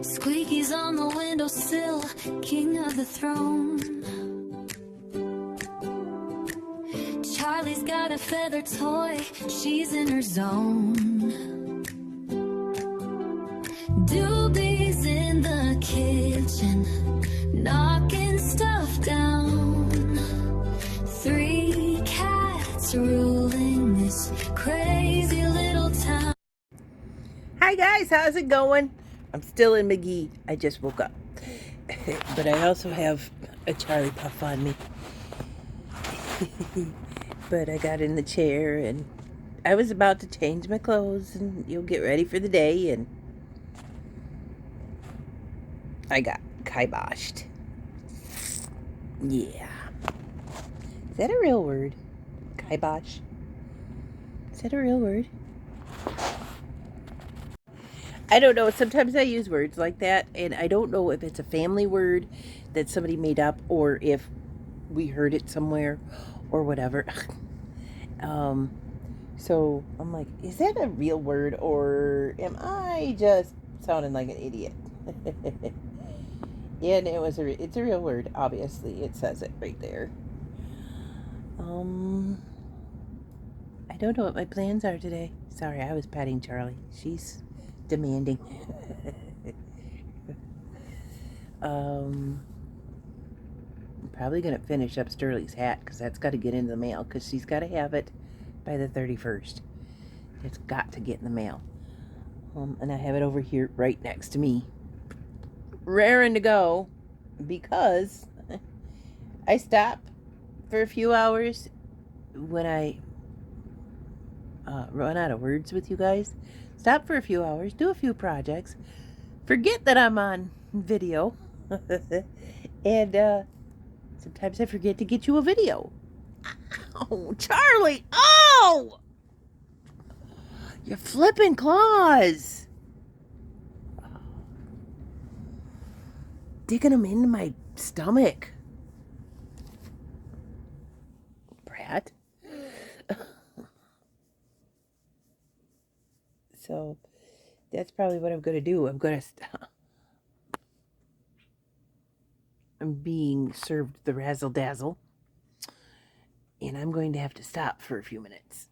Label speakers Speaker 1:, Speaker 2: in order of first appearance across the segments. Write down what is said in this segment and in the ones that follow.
Speaker 1: Squeaky's on the windowsill, king of the throne. Charlie's got a feather toy, she's in her zone. Doobie's in the kitchen, knocking stuff down. 3 cats ruling this crazy little town.
Speaker 2: Hi guys, how's it going? I'm still in McGee. I just woke up. But I also have a Charlie Puff on me. But I got in the chair and I was about to change my clothes and you'll get ready for the day, and I got kiboshed. Yeah. Is that a real word? Kibosh? Is that a real word? I don't know. Sometimes I use words like that, and I don't know if it's a family word that somebody made up or if we heard it somewhere or whatever. So I'm like, is that a real word or am I just sounding like an idiot? Yeah, and it's a real word. Obviously, it says it right there. I don't know what my plans are today. Sorry, I was patting Charlie. She's demanding. I'm probably going to finish up Sterling's hat because that's got to get into the mail because she's got to have it by the 31st. It's got to get in the mail. And I have it over here right next to me, raring to go, because I stop for a few hours when I run out of words with you guys. Stop for a few hours, do a few projects, forget that I'm on video, and sometimes I forget to get you a video. Oh, Charlie! Oh! You're flipping claws! Digging them into my stomach. Brat. So, that's probably what I'm going to do. I'm being served the razzle dazzle, and I'm going to have to stop for a few minutes.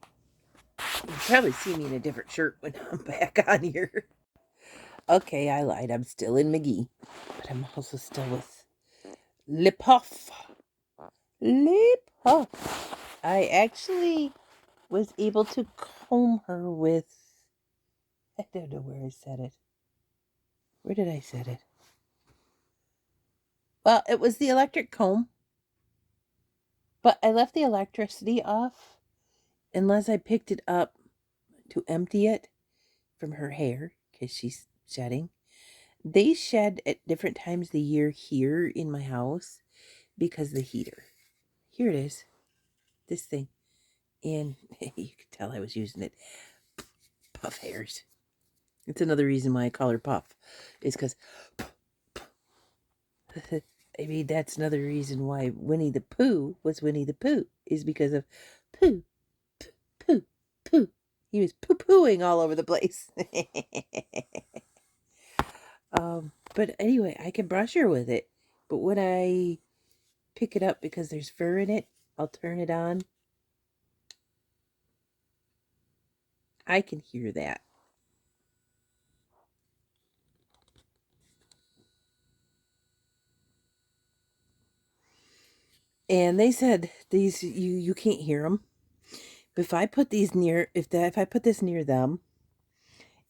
Speaker 2: You'll probably see me in a different shirt when I'm back on here. Okay, I lied. I'm still in McGee, but I'm also still with Lipoff. I actually was able to comb her with, I don't know where I said it. Where did I set it? Well, it was the electric comb, but I left the electricity off unless I picked it up to empty it from her hair because she's shedding. They shed at different times of the year here in my house because the heater. Here it is. This thing. And you could tell I was using it. Puff hairs. It's another reason why I call her Puff. Is because I mean, that's another reason why Winnie the Pooh was Winnie the Pooh. Is because of poo, poo, poo. He was poo-pooing all over the place. But anyway, I can brush her with it. But when I pick it up because there's fur in it, I'll turn it on. I can hear that. And they said these you can't hear them. But if I put these near if I put this near them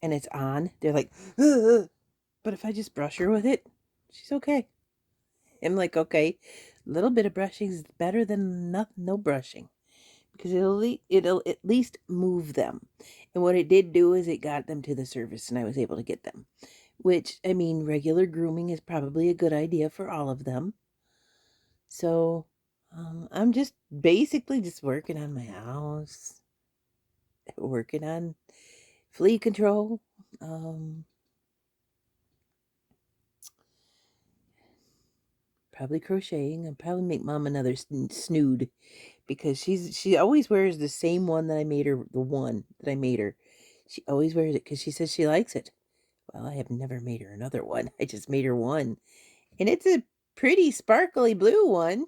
Speaker 2: and it's on, they're like, ugh. But if I just brush her with it, she's okay. I'm like, okay, a little bit of brushing is better than no brushing because it'll at least move them. And what it did do is it got them to the surface and I was able to get them. Which, I mean, regular grooming is probably a good idea for all of them. So, I'm just basically just working on my house, working on flea control, probably crocheting. I'll probably make Mom another snood because she always wears the same one that I made her, the one that I made her. She always wears it because she says she likes it. Well, I have never made her another one. I just made her one. And it's a pretty sparkly blue one.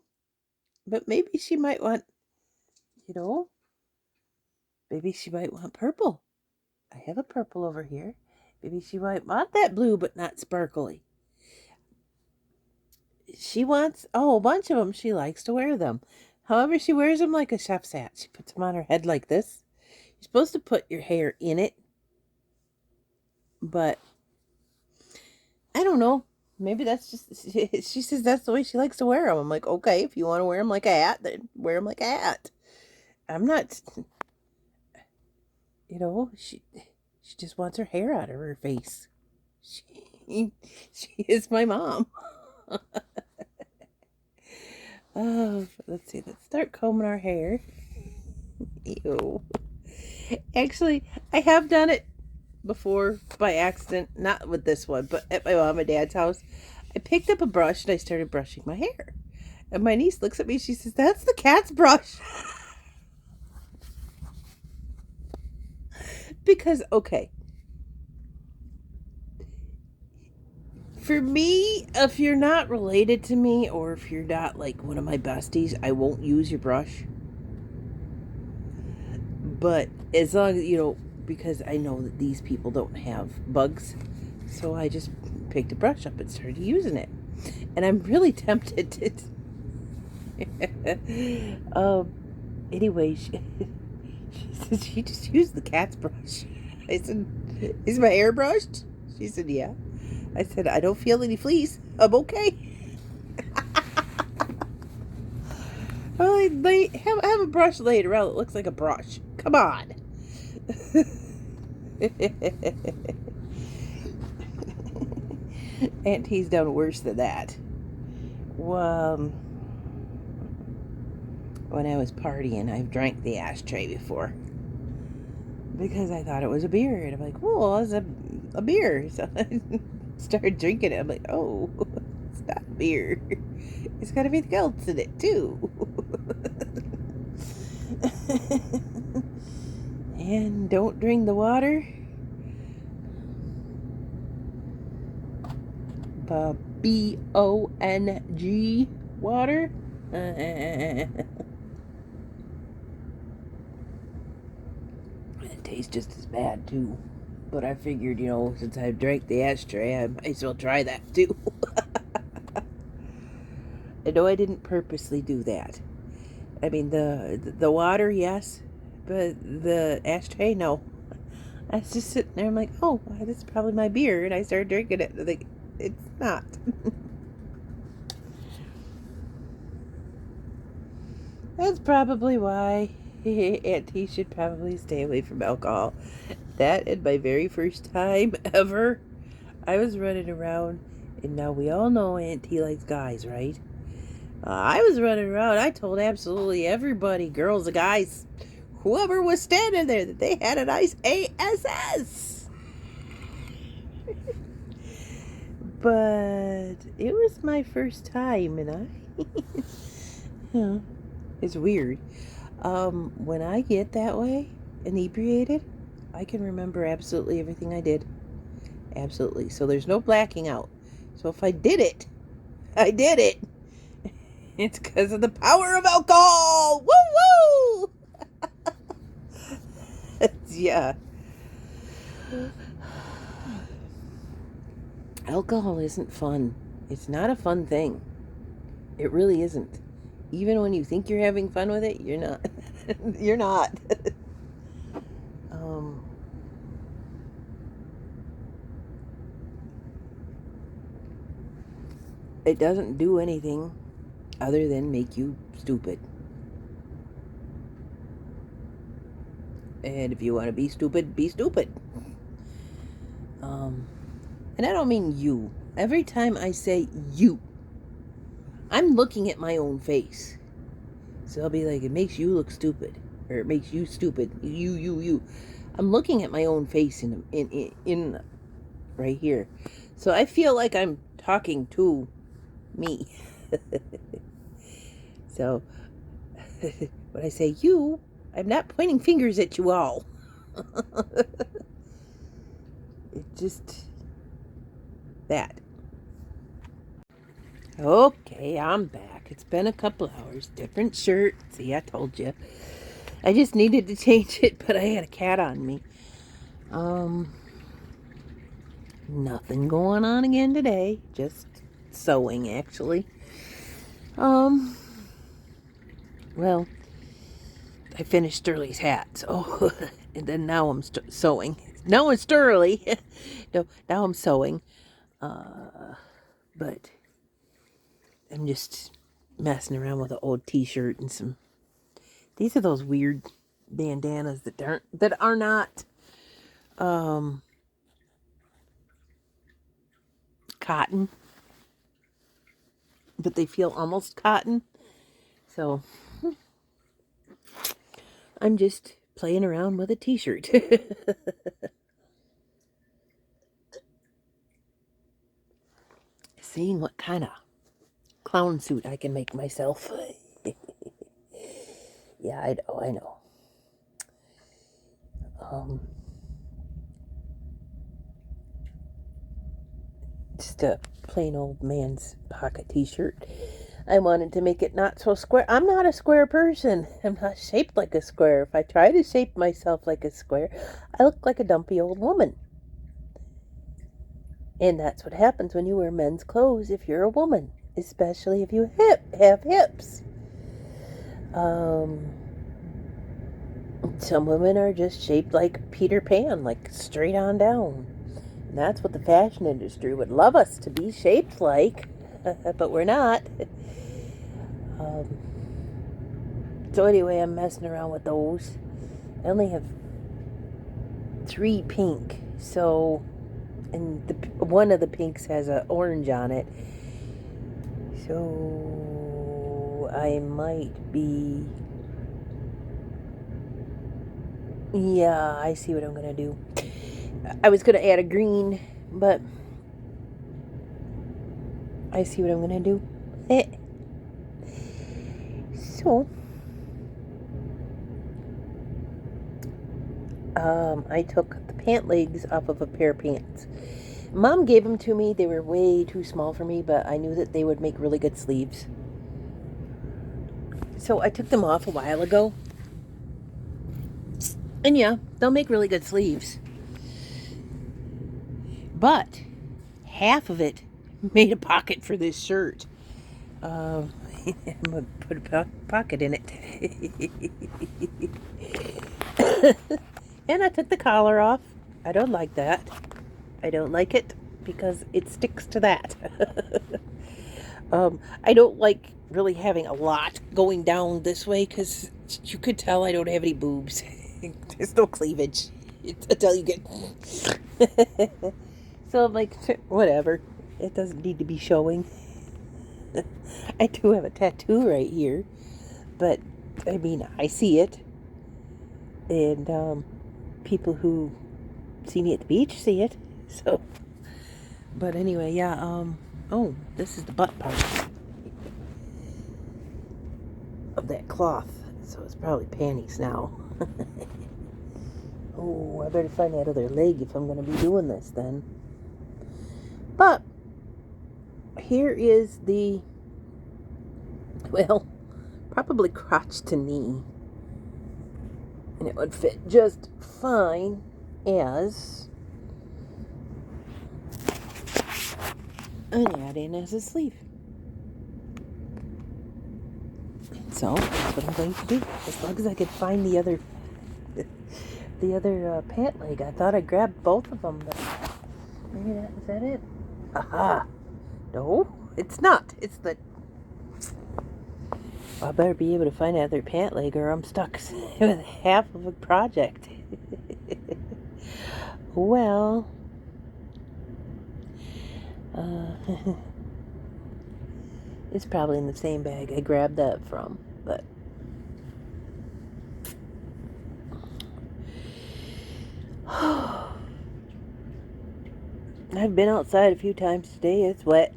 Speaker 2: But maybe she might want, you know, maybe she might want purple. I have a purple over here. Maybe she might want that blue, but not sparkly. She wants a whole bunch of them. She likes to wear them. However, she wears them like a chef's hat. She puts them on her head like this. You're supposed to put your hair in it. But I don't know. Maybe that's just, she says that's the way she likes to wear them. I'm like, okay, if you want to wear them like a hat, then wear them like a hat. I'm not, you know, she just wants her hair out of her face. She is my mom. Oh, let's see. Let's start combing our hair. Ew. Actually, I have done it before by accident. Not with this one, but at my mom and dad's house. I picked up a brush and I started brushing my hair. And my niece looks at me. She says, "That's the cat's brush." Because, okay. For me, if you're not related to me or if you're not like one of my besties, I won't use your brush. But as long as, you know, because I know that these people don't have bugs, so I just picked a brush up and started using it. And I'm really tempted to. Anyway, she said she just used the cat's brush. I said, "Is my hair brushed?" She said, "Yeah." I said, "I don't feel any fleas. I'm okay." Oh, they have a brush laid around that looks like a brush. Come on. Auntie's done worse than that. Well, when I was partying, I've drank the ashtray before. Because I thought it was a beer. And I'm like, oh, it's a beer. So I started drinking it. I'm like, oh, it's not beer. It's got everything else in it, too. And don't drink the water. B-O-N-G water. It tastes just as bad, too. But I figured, you know, since I drank the ashtray, I might as well try that, too. I know I didn't purposely do that. I mean, the water, yes, but the ashtray, no. I was just sitting there, I'm like, oh, this is probably my beer, and I started drinking it, and I think, it's not. That's probably why Auntie should probably stay away from alcohol. That and my very first time ever, I was running around, and now we all know Auntie likes guys, right? I was running around. I told absolutely everybody, girls and guys, whoever was standing there, that they had a nice ASS. But it was my first time, and it's weird. When I get that way, inebriated, I can remember absolutely everything I did. Absolutely. So there's no blacking out. So if I did it, I did it. It's because of the power of alcohol. Woo woo! Yeah. Alcohol isn't fun. It's not a fun thing. It really isn't. Even when you think you're having fun with it, you're not. You're not. It doesn't do anything other than make you stupid. And if you want to be stupid, be stupid. And I don't mean you. Every time I say you, I'm looking at my own face. So I'll be like, it makes you look stupid. Or it makes you stupid. You. I'm looking at my own face in right here. So I feel like I'm talking to me. So when I say you, I'm not pointing fingers at you all. It just, that. Okay, I'm back. It's been a couple hours. Different shirt. See, I told you. I just needed to change it, but I had a cat on me. Nothing going on again today. Just sewing, actually. Well, I finished Sterling's hat, so and then now I'm sewing. No, it's Sterling. No, now I'm sewing. But I'm just messing around with an old T-shirt and some. These are those weird bandanas that are not cotton, but they feel almost cotton. So I'm just playing around with a T-shirt. Seeing what kind of clown suit I can make myself. Yeah, I know. Just a plain old man's pocket T-shirt. I wanted to make it not so square. I'm not a square person. I'm not shaped like a square. If I try to shape myself like a square, I look like a dumpy old woman. And that's what happens when you wear men's clothes if you're a woman, especially if you have hips. Some women are just shaped like Peter Pan, like straight on down. And that's what the fashion industry would love us to be shaped like, but we're not. So anyway, I'm messing around with those. I only have 3 pink, so, and one of the pinks has an orange on it. So I might be. Yeah, I see what I'm gonna do. I was gonna add a green, but I see what I'm gonna do. So, I took the pant legs off of a pair of pants. Mom gave them to me. They were way too small for me, but I knew that they would make really good sleeves. So I took them off a while ago. And yeah, they'll make really good sleeves. But half of it made a pocket for this shirt. I'm going to put a pocket in it. And I took the collar off. I don't like that. I don't like it because it sticks to that. I don't like really having a lot going down this way because you could tell I don't have any boobs. There's no cleavage until you get. So I'm like, whatever. It doesn't need to be showing. I do have a tattoo right here, but I mean, I see it. And people who see me at the beach see it. So, but anyway, yeah, oh, this is the butt part of that cloth. So it's probably panties now. Oh, I better find that other leg if I'm going to be doing this then. But here is the, well, probably crotch to knee. And it would fit just fine as an add-in as a sleeve. So that's what I'm going to do. As long as I could find the other pant leg. I thought I grabbed both of them, but maybe is that it? Aha! No, it's not. It's the. I better be able to find that other pant leg, or I'm stuck with half of a project. Well, it's probably in the same bag I grabbed that from, but. I've been outside a few times today. It's wet.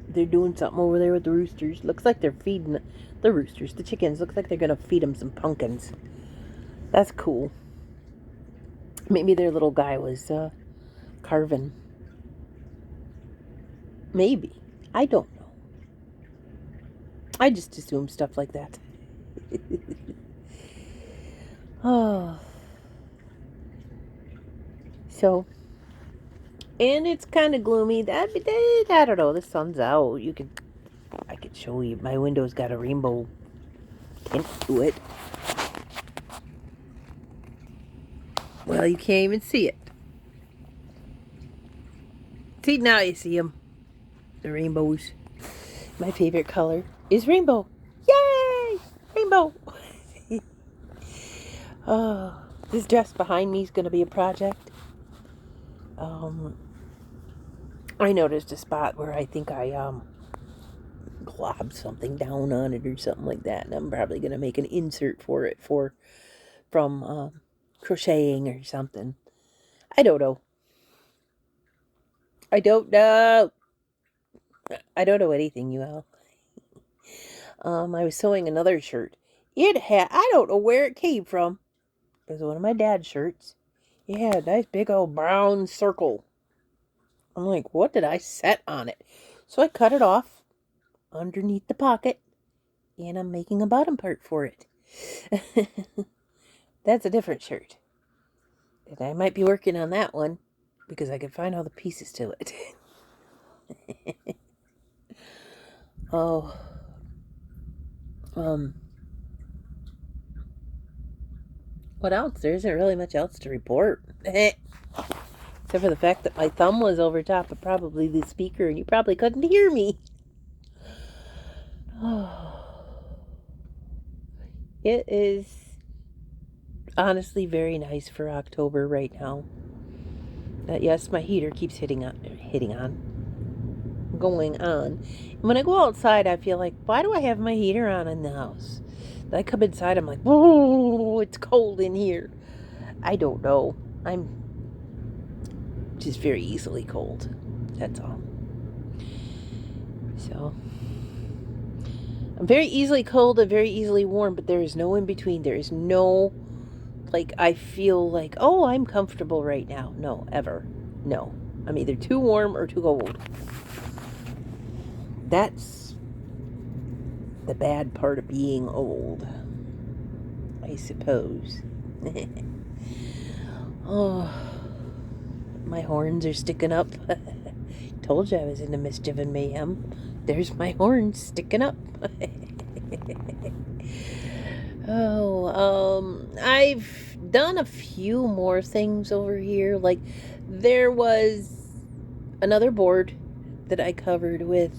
Speaker 2: They're doing something over there with the roosters. Looks like they're feeding the roosters, the chickens. Looks like they're going to feed them some pumpkins. That's cool. Maybe their little guy was carving. Maybe. I don't know. I just assume stuff like that. Oh. So, and it's kind of gloomy. I don't know. The sun's out. I could show you. My window's got a rainbow tint to it. Well, you can't even see it. See, now you see them. The rainbows. My favorite color is rainbow. Yay! Rainbow! Oh, this dress behind me is going to be a project. I noticed a spot where I think I globbed something down on it or something like that, and I'm probably going to make an insert for it from crocheting or something. I don't know. I don't know. I don't know anything, you all. I was sewing another shirt. I don't know where it came from. It was one of my dad's shirts. It had a nice big old brown circle. I'm like, what did I set on it? So I cut it off underneath the pocket, and I'm making a bottom part for it. That's a different shirt. And I might be working on that one because I can find all the pieces to it. Oh. What else? There isn't really much else to report. Except for the fact that my thumb was over top of probably the speaker and you probably couldn't hear me. Oh. It is honestly very nice for October right now. Yes, my heater keeps going on. And when I go outside, I feel like, why do I have my heater on in the house? I come inside, I'm like, whoa, it's cold in here. I don't know. I'm just very easily cold. That's all. So, I'm very easily cold and very easily warm, but there is no in between. There is no, I feel like, oh, I'm comfortable right now. No, ever. No. I'm either too warm or too cold. That's the bad part of being old, I suppose. Oh, my horns are sticking up. Told you I was into mischief and mayhem. There's my horns sticking up. I've done a few more things over here. Like, there was another board that I covered with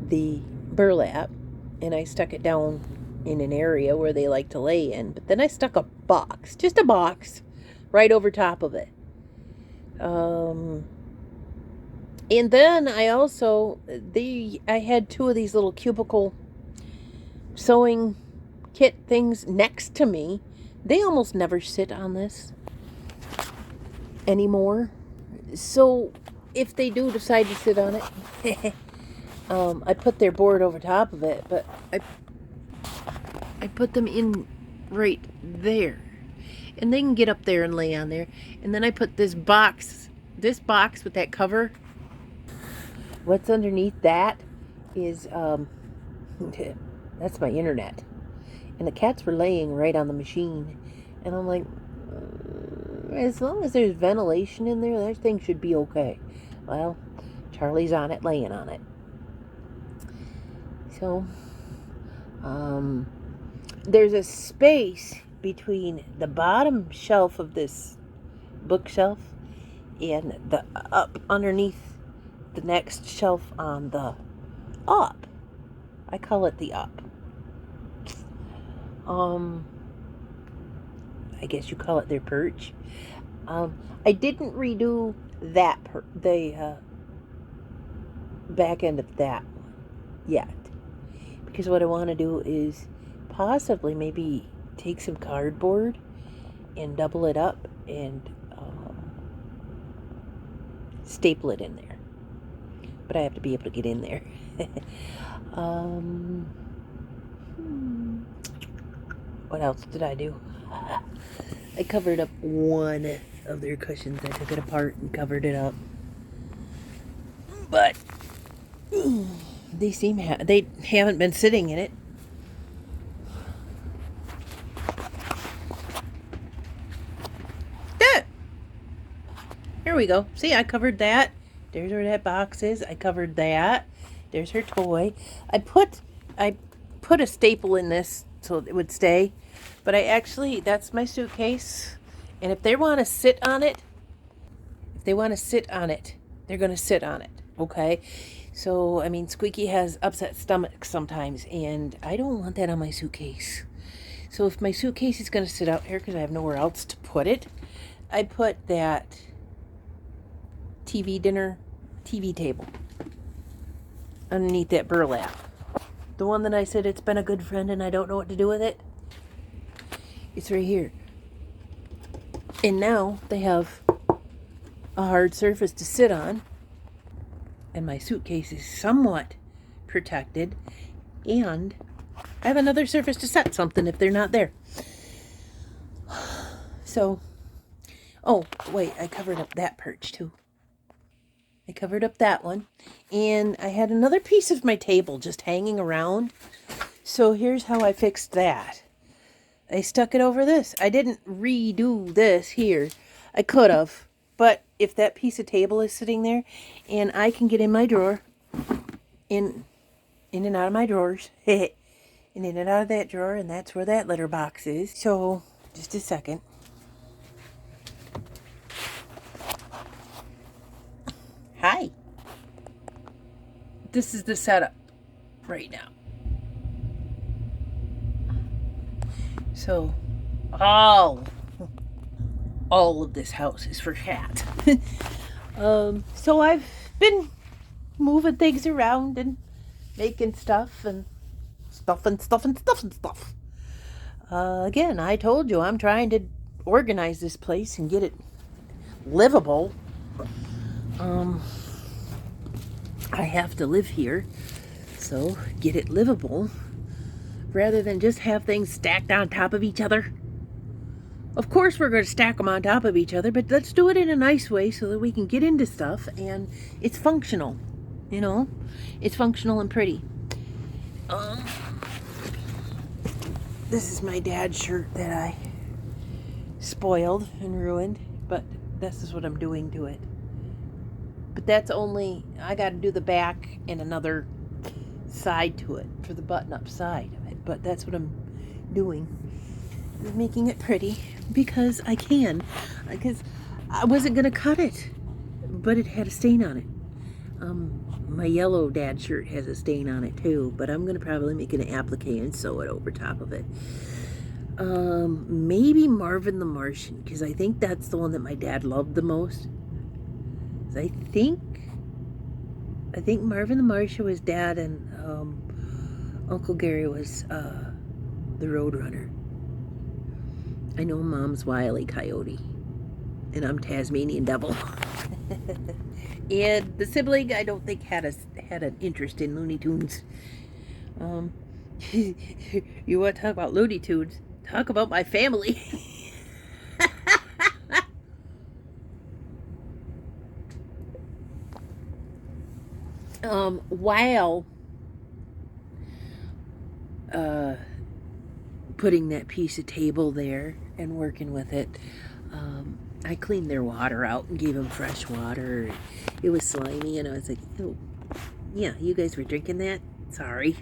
Speaker 2: the burlap, and I stuck it down in an area where they like to lay in. But then I stuck just a box, right over top of it. And then I also, I had two of these little cubicle sewing kit things next to me. They almost never sit on this anymore. So if they do decide to sit on it, I put their board over top of it, but I put them in right there. And they can get up there and lay on there. And then I put this box with that cover. What's underneath that is, that's my internet. And the cats were laying right on the machine. And I'm like, as long as there's ventilation in there, that thing should be okay. Well, Charlie's on it, laying on it. So, there's a space between the bottom shelf of this bookshelf and the up underneath the next shelf on the up. I call it the up. I guess you call it their perch. I didn't redo the back end of that yet, because what I want to do is possibly maybe take some cardboard and double it up and staple it in there. But I have to be able to get in there. What else did I do? I covered up one of their cushions. I took it apart and covered it up. but they they haven't been sitting in it. There! Here we go. See, I covered that. There's where that box is. I covered that. There's her toy. I put a staple in this so it would stay. But that's my suitcase. And if they want to sit on it, they're going to sit on it. Okay? So, I mean, Squeaky has upset stomach sometimes, and I don't want that on my suitcase. So if my suitcase is going to sit out here because I have nowhere else to put it, I put that TV table underneath that burlap. The one that I said it's been a good friend and I don't know what to do with it. It's right here. And now they have a hard surface to sit on. And my suitcase is somewhat protected. And I have another surface to set something if they're not there. So, oh, wait, I covered up that perch too. I covered up that one. And I had another piece of my table just hanging around. So here's how I fixed that. I stuck it over this. I didn't redo this here. I could have. But if that piece of table is sitting there and I can get in my drawer, in and out of my drawers, and in and out of that drawer, and that's where that litter box is. So, just a second. Hi. This is the setup right now. So, all of this house is for cat. So I've been moving things around and making stuff and stuff. Again, I told you I'm trying to organize this place and get it livable. I have to live here, so get it livable rather than just have things stacked on top of each other. Of course we're going to stack them on top of each other, but let's do it in a nice way so that we can get into stuff and it's functional, you know? It's functional and pretty. This is my dad's shirt that I spoiled and ruined, but this is what I'm doing to it. But that's only, I got to do the back and another side to it for the button-up side of it, but that's what I'm doing. I'm making it pretty because I can, because I wasn't going to cut it, but it had a stain on it. My yellow dad shirt has a stain on it too, but I'm going to probably make an applique and sew it over top of it. Maybe Marvin the Martian, because I think that's the one that my dad loved the most. I think Marvin the Martian was dad and Uncle Gary was the Roadrunner. I know Mom's Wile E. Coyote and I'm Tasmanian Devil. And the sibling I don't think had an interest in Looney Tunes. You want to talk about Looney Tunes? Talk about my family. While putting that piece of table there and working with it, I cleaned their water out and gave them fresh water. It was slimy and I was like, oh, yeah, you guys were drinking that? Sorry.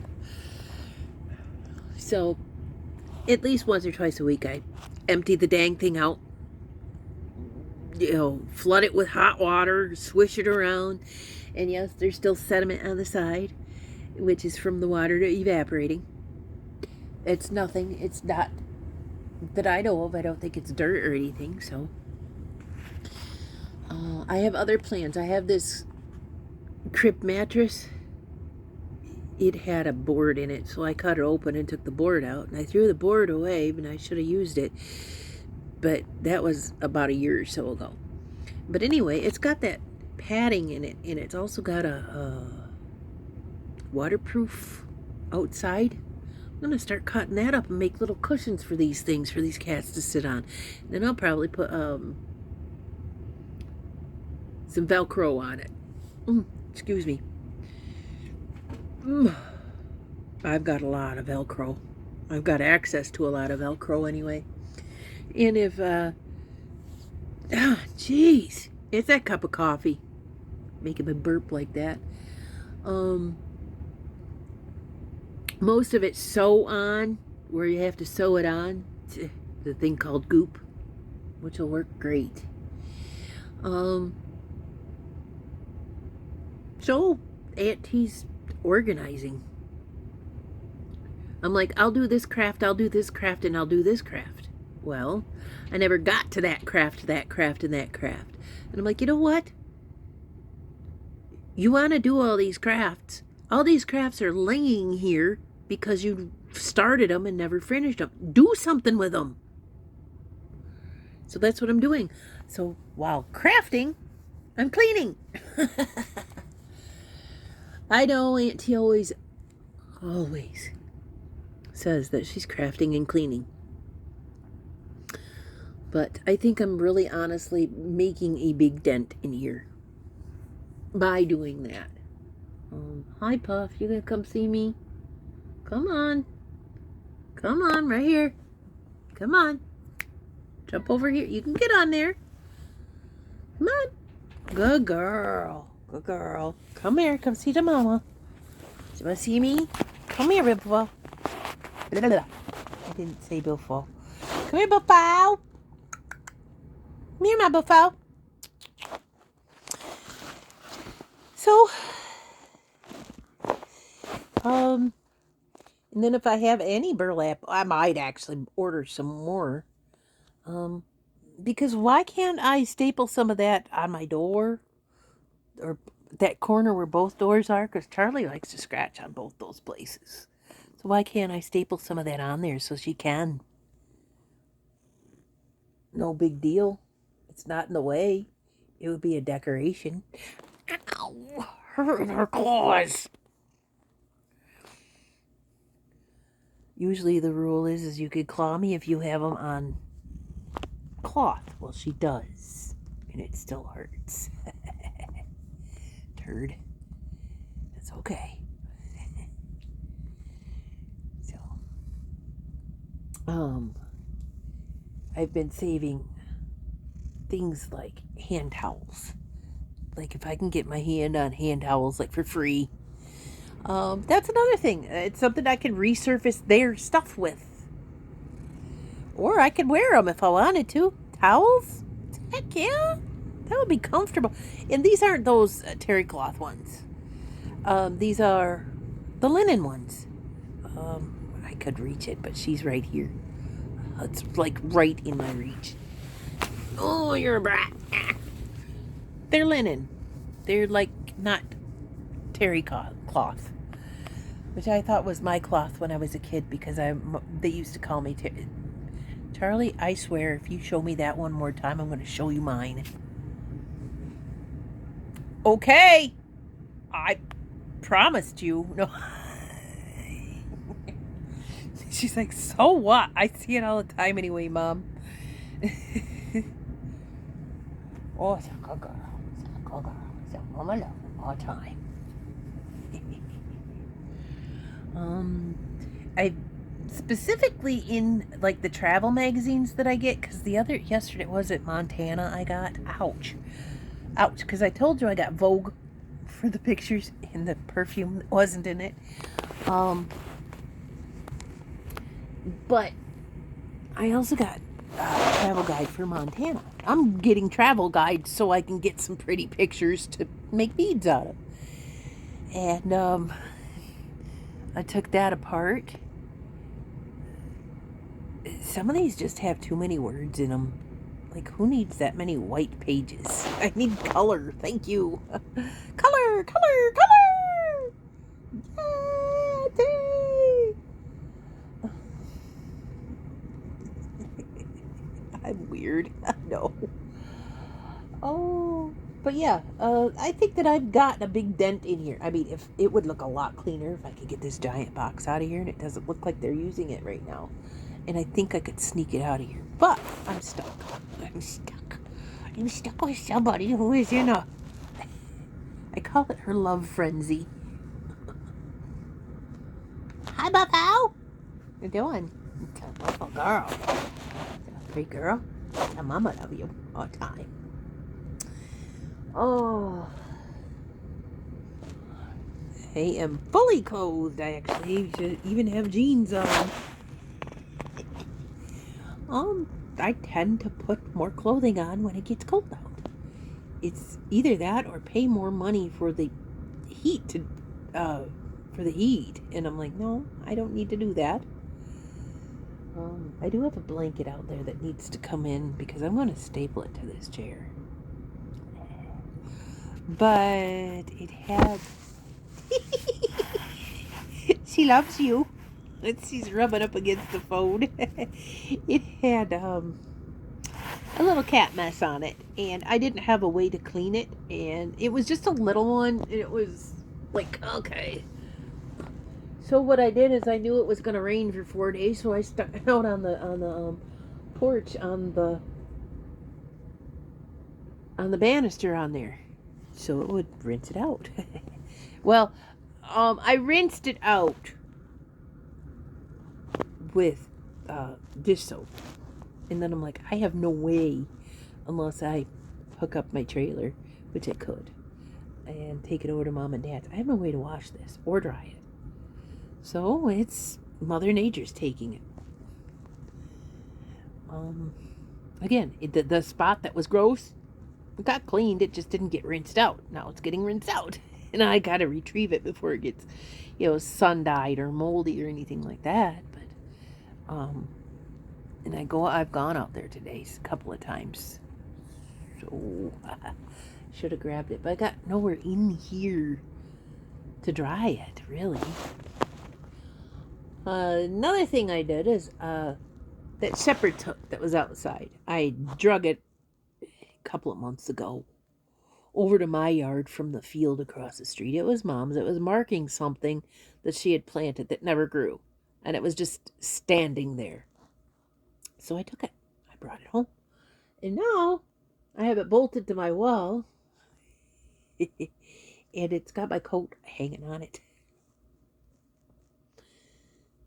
Speaker 2: So at least once or twice a week I empty the dang thing out, you know, flood it with hot water, swish it around. And yes, there's still sediment on the side, which is from the water evaporating. It's nothing. It's not that I know of. I don't think it's dirt or anything. So I have other plans. I have this crib mattress. It had a board in it, so I cut it open and took the board out. And I threw the board away, and I should have used it. But that was about a year or so ago. But anyway, it's got that padding in it, and it's also got a waterproof outside. I'm going to start cutting that up and make little cushions for these things, for these cats to sit on. And then I'll probably put some Velcro on it. Excuse me. I've got a lot of Velcro. I've got access to a lot of Velcro anyway. And if, jeez, it's that cup of coffee making me burp like that. Most of it's sew on, where you have to sew it on. The thing called Goop, which will work great. So Auntie's organizing. I'm like, I'll do this craft, I'll do this craft, and I'll do this craft. Well, I never got to that craft, and that craft. And I'm like, you know what? You want to do all these crafts. All these crafts are laying here because you started them and never finished them. Do something with them. So that's what I'm doing. So while crafting, I'm cleaning. I know Auntie always says that she's crafting and cleaning. But I think I'm really honestly making a big dent in here by doing that. Hi, Puff. You gonna come see me? Come on. Come on, right here. Come on. Jump over here. You can get on there. Come on. Good girl. Good girl. Come here. Come see the mama. You want to see me? Come here, Biffle. I didn't say Biffle. Come here, Biffle. Come here, my Biffle. So, and then if I have any burlap, I might actually order some more. Because why can't I staple some of that on my door? Or that corner where both doors are? Because Charlie likes to scratch on both those places. So why can't I staple some of that on there so she can? No big deal. It's not in the way. It would be a decoration. Ow! Her claws! Usually the rule is you could claw me if you have them on cloth. Well, she does. And it still hurts. Turd. That's okay. So, I've been saving things like hand towels. Like if I can get my hand on hand towels like for free. That's another thing. It's something I can resurface their stuff with. Or I could wear them if I wanted to. Towels? Heck yeah. That would be comfortable. And these aren't those terry cloth ones. These are the linen ones. I could reach it, but she's right here. It's like right in my reach. Oh, you're a brat. They're linen. They're like not terry cloth, which I thought was my cloth when I was a kid because they used to call me Charlie. I swear, if you show me that one more time, I'm going to show you mine. Okay, I promised you. No. She's like, so what? I see it all the time anyway, Mom. Oh, it's a good girl. It's a good girl. It's a mama love all the time. I specifically in like the travel magazines that I get, because yesterday was it Montana I got. Ouch, because I told you I got Vogue for the pictures and the perfume wasn't in it. But I also got a travel guide for Montana. I'm getting travel guides so I can get some pretty pictures to make beads out of. And I took that apart. Some of these just have too many words in them. Like, who needs that many white pages? I need color. Thank you. Color, color, color! Yay! I'm weird. I know. Oh, but yeah, I think that I've gotten a big dent in here. I mean, if it would look a lot cleaner if I could get this giant box out of here, and it doesn't look like they're using it right now. And I think I could sneak it out of here, but I'm stuck. I'm stuck with somebody who is in a I call it her love frenzy. Hi, Buffo. What you doing? It's a Buffo girl. It's a pretty girl. Tell Mama love you all the time. Oh, I am fully clothed. I actually should even have jeans on. I tend to put more clothing on when it gets cold out. It's either that or pay more money for the heat and I'm like, no, I don't need to do that. I do have a blanket out there that needs to come in because I'm going to staple it to this chair. But it had she loves you. She's rubbing up against the phone. It had a little cat mess on it, and I didn't have a way to clean it, and it was just a little one, and it was like, okay. So what I did is I knew it was going to rain for 4 days, so I stuck it out on the porch on the banister on there, so it would rinse it out. Well, I rinsed it out with dish soap. And then I'm like, I have no way, unless I hook up my trailer, which I could, and take it over to Mom and Dad's. I have no way to wash this or dry it. So it's Mother Nature's taking it. Again, the spot that was gross, it got cleaned. It just didn't get rinsed out. Now it's getting rinsed out. And I got to retrieve it before it gets, sun-dyed or moldy or anything like that. But, and I've gone out there today a couple of times. So, should have grabbed it. But I got nowhere in here to dry it, really. Another thing I did is, that shepherd's hook that was outside. I drug it a couple of months ago over to my yard from the field across the street. It was Mom's. It was marking something that she had planted that never grew. And it was just standing there. So I took it. I brought it home. And now I have it bolted to my wall. And it's got my coat hanging on it.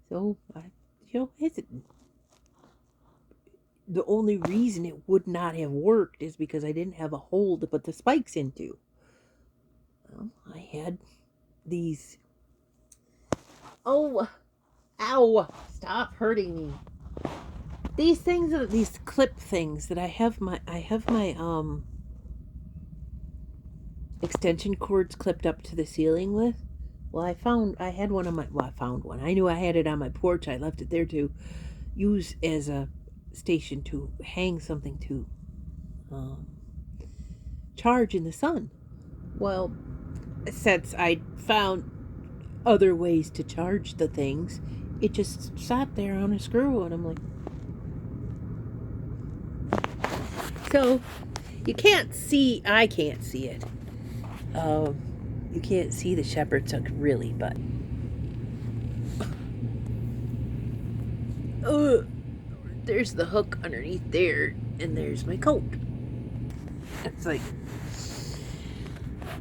Speaker 2: So, it's the only reason it would not have worked is because I didn't have a hole to put the spikes into. Well, I had these. Oh, ow! Stop hurting me. These things are these clip things that I have my extension cords clipped up to the ceiling with. Well, I found one. I knew I had it on my porch. I left it there to use as a station to hang something to charge in the sun. Well, since I found other ways to charge the things, it just sat there on a screw, and I'm like, so you can't see. I can't see it. You can't see the shepherd's hook really, but there's the hook underneath there, and there's my coat. It's like,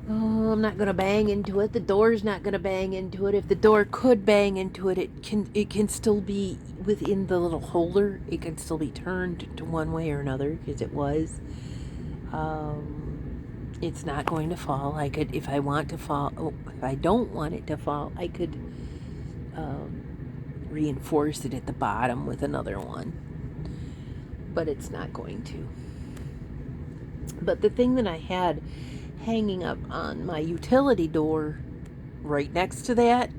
Speaker 2: oh, I'm not gonna bang into it. The door's not gonna bang into it. If the door could bang into it, it can still be within the little holder. It can still be turned to one way or another, because it was. It's not going to fall. I could, if I want to fall, if I don't want it to fall, I could reinforce it at the bottom with another one. But it's not going to. But the thing that I had hanging up on my utility door right next to that,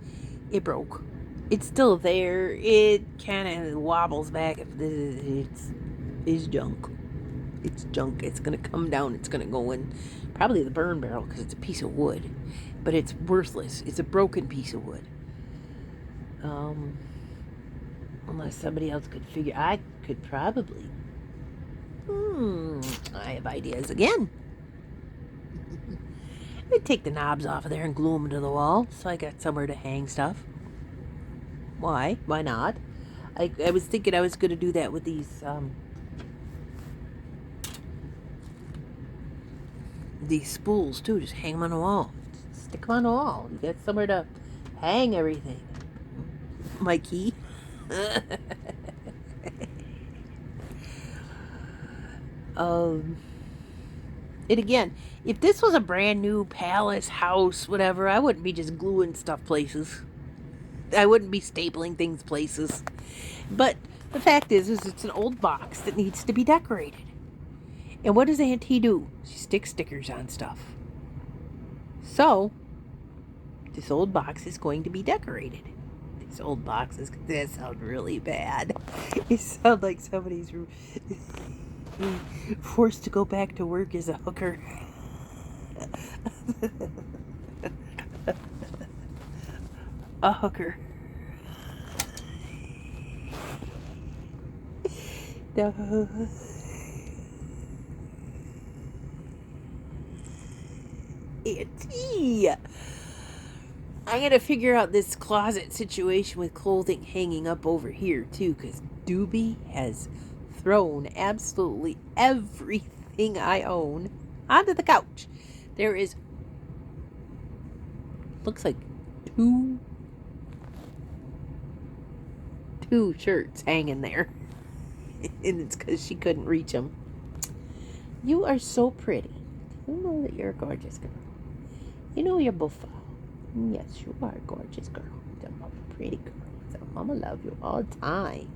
Speaker 2: it broke. It's still there. It kind of wobbles back. It's junk. It's junk. It's going to come down. It's going to go in probably the burn barrel because it's a piece of wood. But it's worthless. It's a broken piece of wood. Unless somebody else could figure. I could probably. I have ideas again. I'd take the knobs off of there and glue them to the wall so I got somewhere to hang stuff. Why? Why not? I was thinking I was going to do that with these these spools too. Just hang them on the wall. Stick them on the wall. You got somewhere to hang everything. My key. And again, if this was a brand new palace, house, whatever, I wouldn't be just gluing stuff places. I wouldn't be stapling things places. But the fact is it's an old box that needs to be decorated. And what does Auntie do? She sticks stickers on stuff. So, this old box is going to be decorated. These old boxes, that sound really bad. It sounds like somebody's forced to go back to work as a hooker. A hooker. No. Auntie! I gotta figure out this closet situation with clothing hanging up over here too, because Doobie has thrown absolutely everything I own onto the couch. There is, looks like two shirts hanging there. And it's because she couldn't reach them. You are so pretty. You know that you're a gorgeous girl. You know you're beautiful. Yes, you are a gorgeous girl. You're a pretty girl. So Mama love you all the time.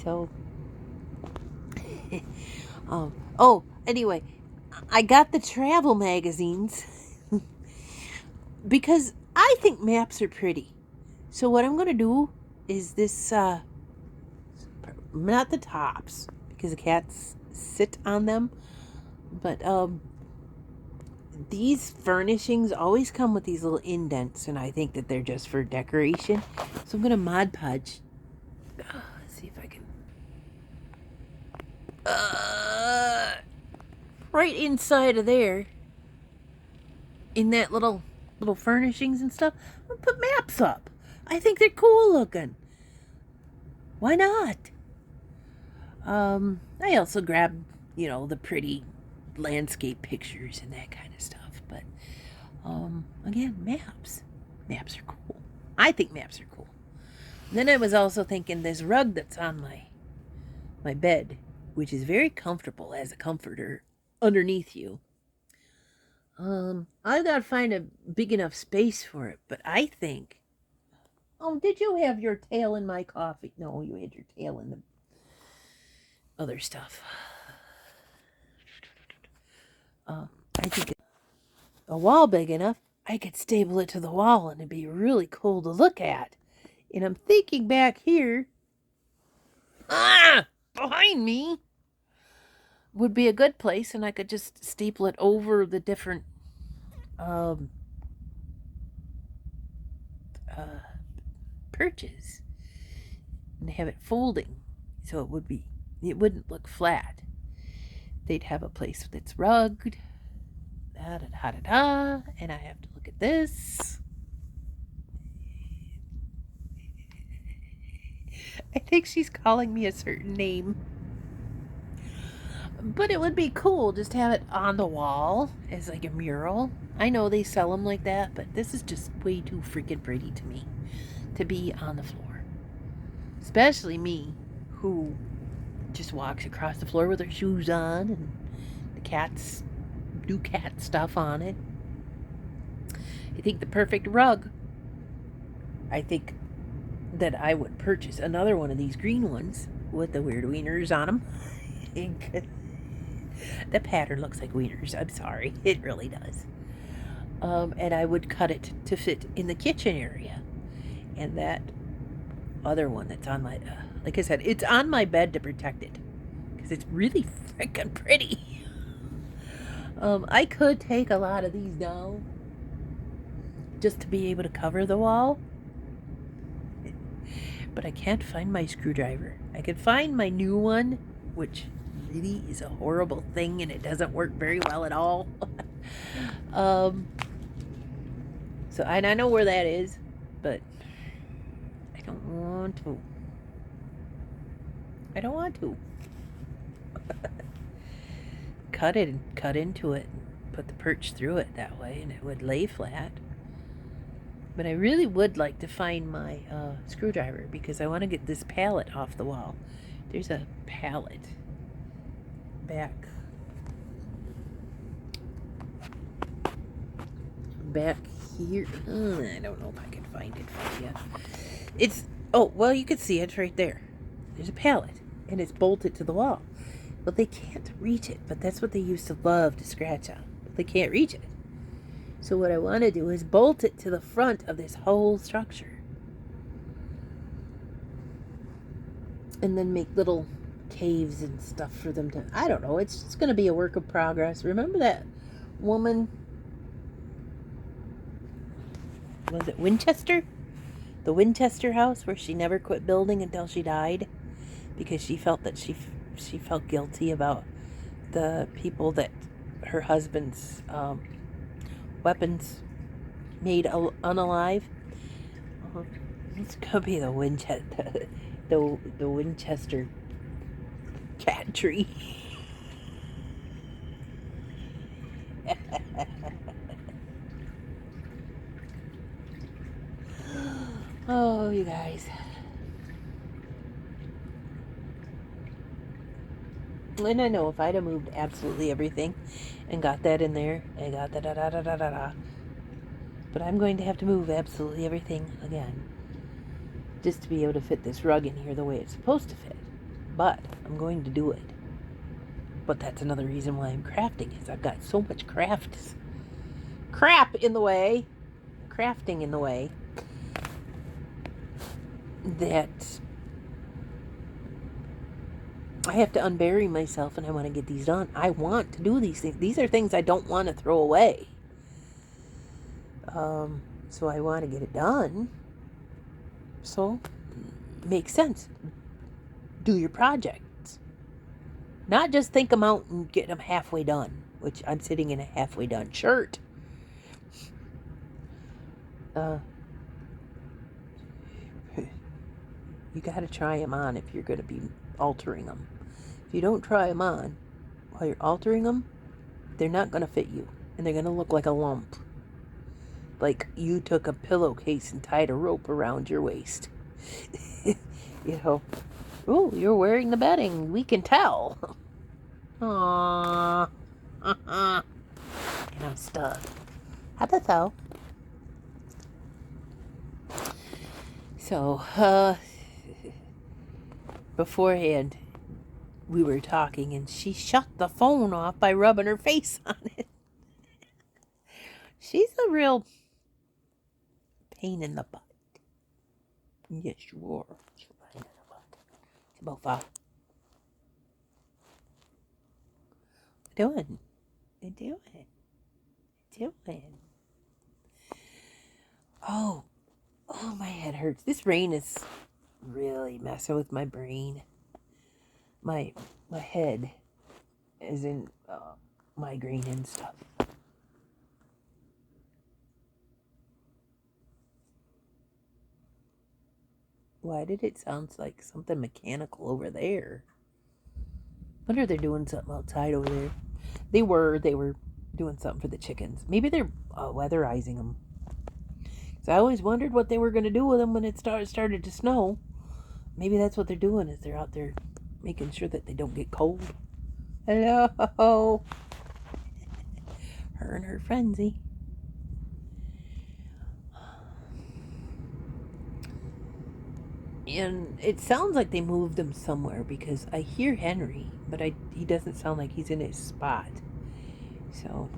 Speaker 2: So, anyway, I got the travel magazines because I think maps are pretty. So what I'm going to do is this, not the tops, because the cats sit on them, but these furnishings always come with these little indents, and I think that they're just for decoration. So I'm going to Mod Podge. Let's see if I can. Right inside of there, in that little furnishings and stuff, I'm going to put maps up. I think they're cool looking. Why not? I also grabbed, the pretty landscape pictures and that kind of stuff. But, again, maps. Maps are cool. I think maps are cool. And then I was also thinking this rug that's on my bed, which is very comfortable as a comforter underneath you. I've got to find a big enough space for it, but I think... Oh, did you have your tail in my coffee? No, you had your tail in the other stuff. I think a wall big enough, I could staple it to the wall and it'd be really cool to look at. And I'm thinking back here, behind me would be a good place, and I could just staple it over the different perches and have it folding, so it wouldn't look flat. They'd have a place that's rugged, and I have to look at this. I think she's calling me a certain name. But it would be cool just to have it on the wall as like a mural. I know they sell them like that, but this is just way too freaking pretty to me to be on the floor. Especially me, who just walks across the floor with her shoes on, and the cats do cat stuff on it. I think the perfect rug, I think that I would purchase another one of these green ones with the weird wieners on them. The pattern looks like wieners. I'm sorry. It really does. And I would cut it to fit in the kitchen area. And that other one that's on my... like I said, it's on my bed to protect it. Because it's really freaking pretty. I could take a lot of these down just to be able to cover the wall. But I can't find my screwdriver. I could find my new one, which really is a horrible thing, and it doesn't work very well at all. So, and I know where that is, but I don't want to. cut it and cut into it, and put the perch through it that way, and it would lay flat. But I really would like to find my screwdriver because I want to get this pallet off the wall. There's a pallet back here. I don't know if I can find it for you. It's, oh, well, you can see it right there. There's a pallet, and it's bolted to the wall. But they can't reach it, but that's what they used to love to scratch on. But they can't reach it. So what I want to do is bolt it to the front of this whole structure. And then make little caves and stuff for them to, I don't know, it's just going to be a work of progress. Remember that woman, was it Winchester? The Winchester house where she never quit building until she died because she felt that she felt guilty about the people that her husband's weapons made unalive. It's gonna be the Winchester, the Winchester cat tree. Oh, you guys. And I know if I'd have moved absolutely everything and got that in there, I got da da da da da da da. But I'm going to have to move absolutely everything again just to be able to fit this rug in here the way it's supposed to fit. But I'm going to do it. But that's another reason why I'm crafting, is I've got so much crap in the way, crafting in the way, that I have to unbury myself, and I want to get these done. I want to do these things. These are things I don't want to throw away. So I want to get it done. So, makes sense. Do your projects. Not just think them out and get them halfway done, which I'm sitting in a halfway done shirt. You got to try them on if you're going to be altering them. If you don't try them on while you're altering them, they're not going to fit you, and they're going to look like a lump. Like you took a pillowcase and tied a rope around your waist. You know, oh, you're wearing the bedding. We can tell. Aww. And I'm stuck. How about so? So, beforehand, we were talking, and she shut the phone off by rubbing her face on it. She's a real pain in the butt. Yes, you are. She's a pain in the butt. It's about five. What you doing? What you doing? What you doing? Oh, my head hurts. This rain is really messing with my brain. My head is in migraine and stuff. Why did it sound like something mechanical over there? Wonder if they're doing something outside over there. They were doing something for the chickens. Maybe they're weatherizing them. So I always wondered what they were going to do with them when it started to snow. Maybe that's what they're doing, is they're out there making sure that they don't get cold. Hello. Her and her frenzy. And it sounds like they moved him somewhere because I hear Henry, but he doesn't sound like he's in his spot. So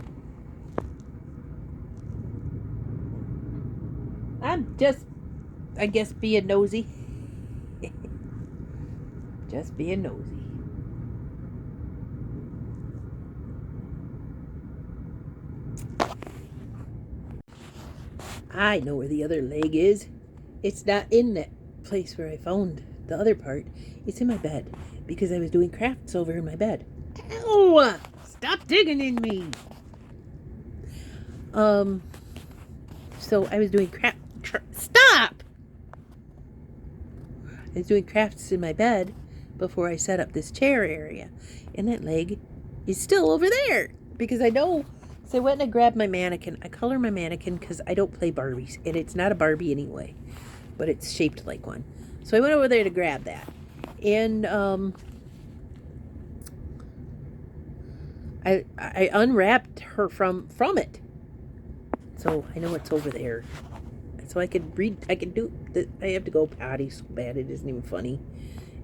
Speaker 2: I'm just, I guess, being nosy. Just being nosy. I know where the other leg is. It's not in that place where I found the other part. It's in my bed because I was doing crafts over in my bed. Ow! Stop digging in me. So I was doing stop! I was doing crafts in my bed before I set up this chair area. And that leg is still over there because I know. So I went and I grabbed my mannequin. I color my mannequin because I don't play Barbies, and it's not a Barbie anyway, but it's shaped like one. So I went over there to grab that, and I unwrapped her from it, so I know it's over there. So I could read. I could do. I have to go potty so bad it isn't even funny.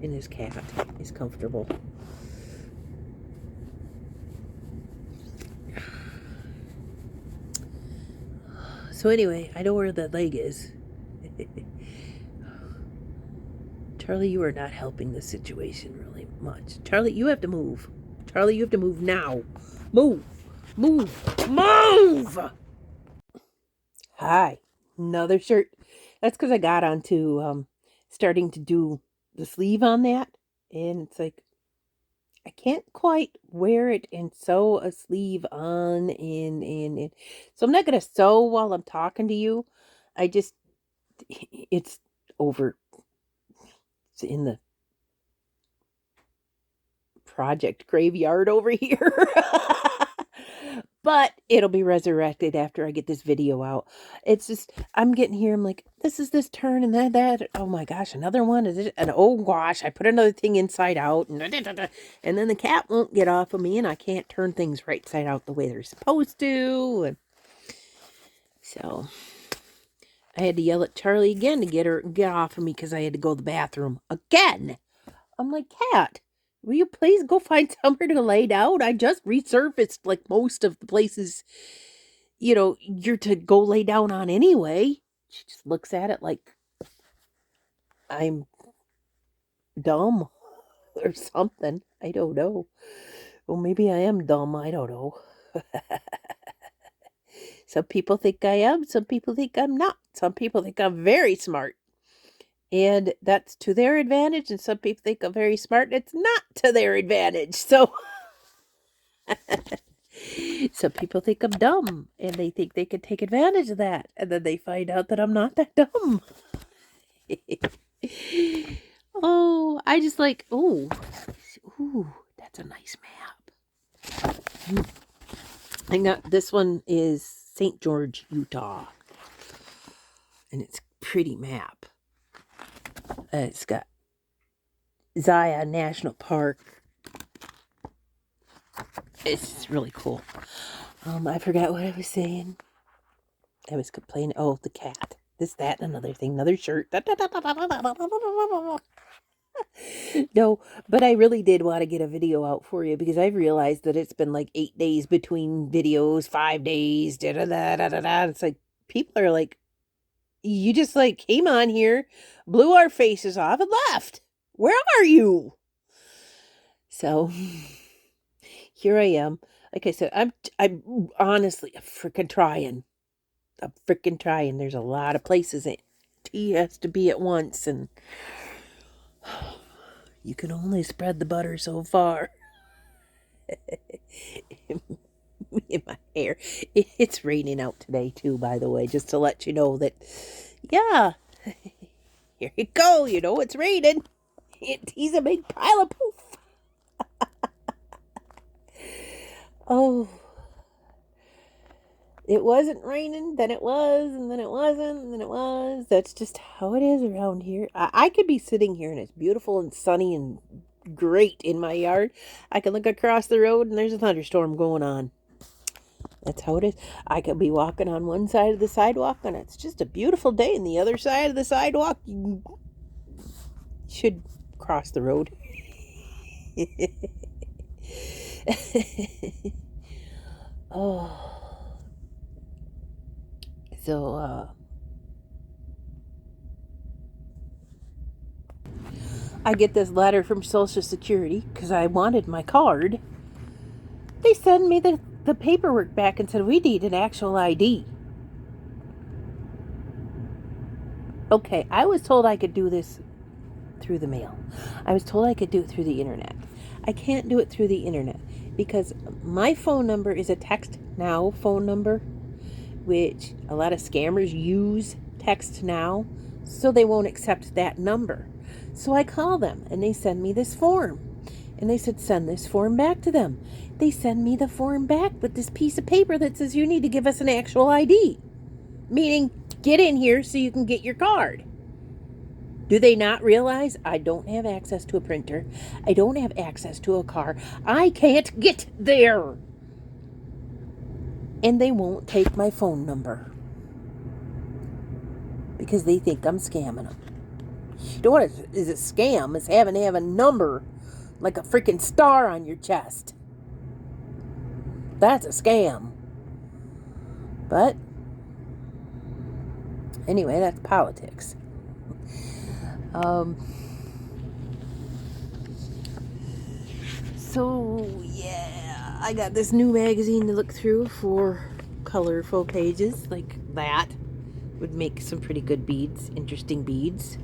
Speaker 2: And his cat is comfortable. So anyway, I know where the leg is. Charlie, you are not helping the situation really much. Charlie, you have to move. Charlie, you have to move now. Move. Move. Move! Hi. Another shirt. That's because I got onto starting to do the sleeve on that. And it's like, I can't quite wear it and sew a sleeve on and. So I'm not going to sew while I'm talking to you. It's over. It's in the project graveyard over here. But it'll be resurrected after I get this video out. It's just, I'm getting here. I'm like, this is this turn and that. Oh my gosh, another one. Is it? And oh gosh, I put another thing inside out. And then the cat won't get off of me. And I can't turn things right side out the way they're supposed to. And so I had to yell at Charlie again to get off of me because I had to go to the bathroom again. I'm like, cat, will you please go find somewhere to lay down? I just resurfaced like most of the places, you're to go lay down on anyway. She just looks at it like I'm dumb or something. I don't know. Well, maybe I am dumb. I don't know. Some people think I am. Some people think I'm not. Some people think I'm very smart. And that's to their advantage. And some people think I'm very smart. And it's not to their advantage. So some people think I'm dumb. And they think they can take advantage of that. And then they find out that I'm not that dumb. Oh, I just like, ooh, that's a nice map. I got, this one is St. George, Utah. And it's a pretty map. It's got Zion National Park. It's really cool. I forgot what I was saying. I was complaining. Oh, the cat. This, that, and another thing. Another shirt. No, but I really did want to get a video out for you because I've realized that it's been like 8 days between videos, 5 days, It's like, people are like, you just like came on here, blew our faces off and left. Where are you? So here I am. Like I said, I'm honestly freaking trying. I'm freaking trying. There's a lot of places that tea has to be at once, and you can only spread the butter so far. In my hair. It's raining out today too, by the way, just to let you know that, yeah, here you go. You know it's raining. He's a big pile of poof. Oh, it wasn't raining, then it was, and then it wasn't, and then it was. That's just how it is around here. I could be sitting here and it's beautiful and sunny and great in my yard. I can look across the road and there's a thunderstorm going on. That's how it is. I could be walking on one side of the sidewalk and it's just a beautiful day, and the other side of the sidewalk, you should cross the road. Oh. So, I get this letter from Social Security because I wanted my card. They send me the paperwork back and said, we need an actual ID. Okay, I was told I could do this through the mail. I was told I could do it through the internet. I can't do it through the internet because my phone number is a text now phone number, which a lot of scammers use text now, so they won't accept that number. So I call them and they send me this form. And they said, send this form back to them. They send me the form back with this piece of paper that says you need to give us an actual ID. Meaning, get in here so you can get your card. Do they not realize I don't have access to a printer? I don't have access to a car. I can't get there. And they won't take my phone number. Because they think I'm scamming them. You know what is a scam? Is having to have a number like a freaking star on your chest. That's a scam. But anyway, that's politics. So yeah, I got this new magazine to look through for colorful pages like that. Would make some pretty good beads, interesting beads.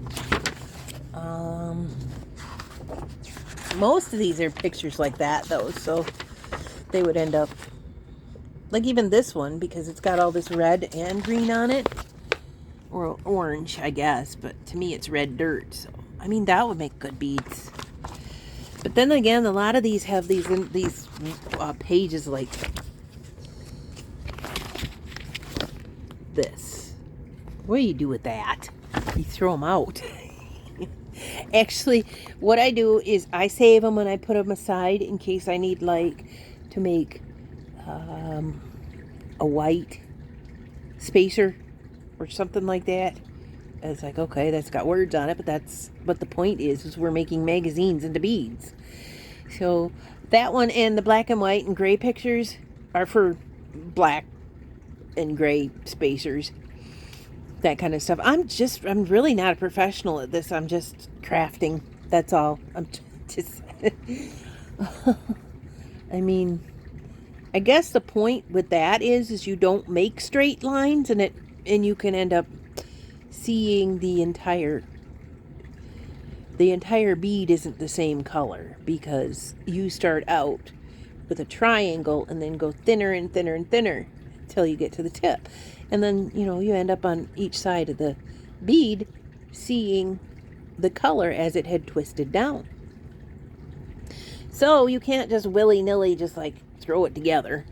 Speaker 2: Most of these are pictures like that though, so they would end up like even this one, because it's got all this red and green on it, or orange I guess, but to me it's red dirt, so I mean that would make good beads. But then again, a lot of these have these pages like this. What do you do with that? You throw them out. Actually, what I do is I save them and I put them aside in case I need like to make a white spacer or something like that. It's like, okay, that's got words on it, but that's what the point is we're making magazines into beads. So that one and the black and white and gray pictures are for black and gray spacers. That kind of stuff. I'm really not a professional at this. I'm just crafting. That's all. I'm just, I mean, I guess the point with that is you don't make straight lines and you can end up seeing the entire bead isn't the same color because you start out with a triangle and then go thinner and thinner and thinner until you get to the tip. And then, you end up on each side of the bead seeing the color as it had twisted down. So you can't just willy-nilly just like throw it together.